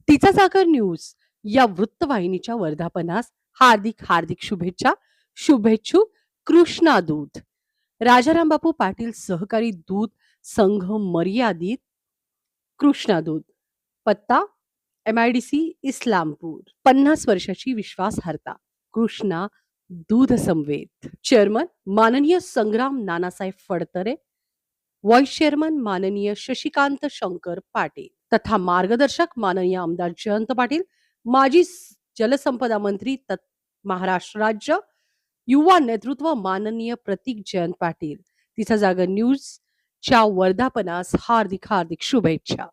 तिचा जागर न्यूज या वृत्तवाहिनीच्या वर्धापनास हार्दिक हार्दिक शुभेच्छा. शुभेच्छुक कृष्णा दूध, राजाराम बापू पाटील सहकारी दूध संघ मर्यादित, कृष्णा दूध, पत्ता MIDC इस्लामपूर. 50 वर्षाची विश्वासार्हता, कृष्णा दूध संवेद. चेअरमन माननीय संग्राम नानासाहेब फडतरे, व्हाईस चेअरमन माननीय शशिकांत शंकर पाटील तथा मार्गदर्शक माननीय आमदार जयंत पाटील, माजी जलसंपदा मंत्री महाराष्ट्र राज्य, युवा नेतृत्व माननीय प्रतीक जयंत पाटील. तिचा जागर न्यूज च्या वर्धापनास हार्दिक हार्दिक शुभेच्छा.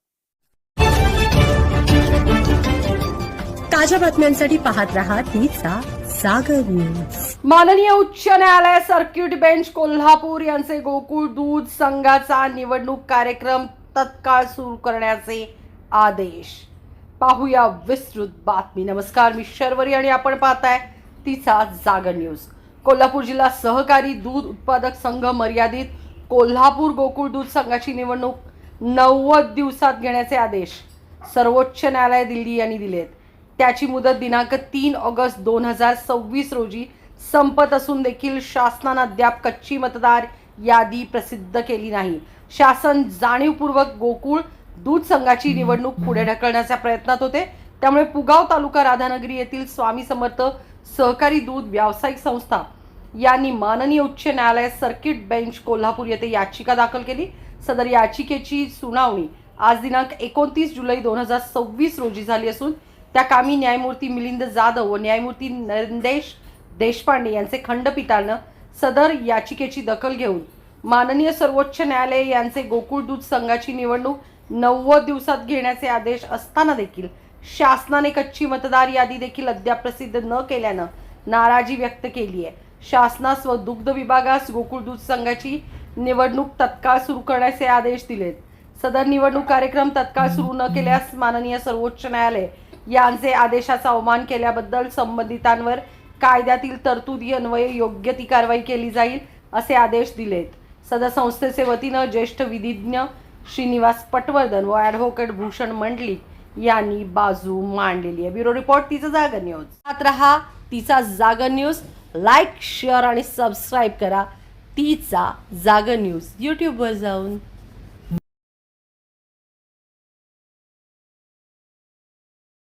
ताज्या बातम्यांसाठी पाहत रहा तिचा जागर न्यूज. माननीय उच्च न्यायालय सर्किट बेंच कोल्हापूर यांचे गोकुळ दूध संघाचा निवडणूक कार्यक्रम तत्काळ सुरू करण्याचे आदेश. पाहूया विस्तृत बातमी. नमस्कार, मी शर्वरी आणि आपण पाहताय तिचा जागर न्यूज. कोल्हापूर जिल्हा सहकारी दूध उत्पादक संघ मर्यादित कोल्हापूर गोकुळ दूध संघाची निवडणूक 90 दिवसात घेण्याचे आदेश सर्वोच्च न्यायालय दिल्ली यांनी दिलेत. त्याची मुदत दिनांक 3 ऑगस्ट 2026 रोजी संपत असून देखील शासनाने अद्याप कच्ची मतदार यादी प्रसिद्ध केली नाही. शासन जाणीवपूर्वक गोकुळ दूध संघाची निवडणूक पुढे ढकलण्याच्या प्रयत्नात होते. त्यामुळे पुगाव तालुका राधानगरी येथील स्वामी समर्थ सहकारी दूध व्यावसायिक संस्था यांनी माननीय उच्च न्यायालय सर्किट बेंच कोल्हापूर येथे याचिका दाखल केली. सदर याचिकेची सुनावणी आज दिनांक 29 जुलै 2026 रोजी झाली असून त्या कामी न्यायमूर्ती मिलिंद जाधव व न्यायमूर्ती नंदेश देशपांडे यांचे खंडपीठाने सदर याचिकेची दखल घेऊन माननीय सर्वोच्च न्यायालय यांचे गोकुळ दूध संघाची निवडणूक 90 दिवसात घेण्याचे आदेश असताना देखील शासनाने कच्ची मतदार यादी देखील अद्याप प्रसिद्ध न केल्याने नाराजी व्यक्त केली आहे. शासनास व दुग्ध विभागास गोकुळ दूध संघाची निवडणूक तत्काळ सुरू करण्याचे आदेश दिलेत. सदर निवडणूक कार्यक्रम तत्काळ सुरू न केल्यास माननीय सर्वोच्च न्यायालय यांचे आदेशाचा अवमान केल्याबद्दल संबंधितांवर कायद्यातील तरतुदी अन्वये योग्य ती कारवाई केली जाईल असे आदेश दिलेत. सदर संस्थेचे वतीने ज्येष्ठ विधिज्ञ श्रीनिवास पटवर्धन व ॲडव्होकेट भूषण मंडलिक यांनी बाजू मांडलेली आहे. ब्युरो रिपोर्ट तिचा जागर न्यूज. पाहत रहा तिचा जागर न्यूज. लाईक, शेअर आणि सबस्क्राईब करा तिचा जागर न्यूज YouTube वर जाऊन.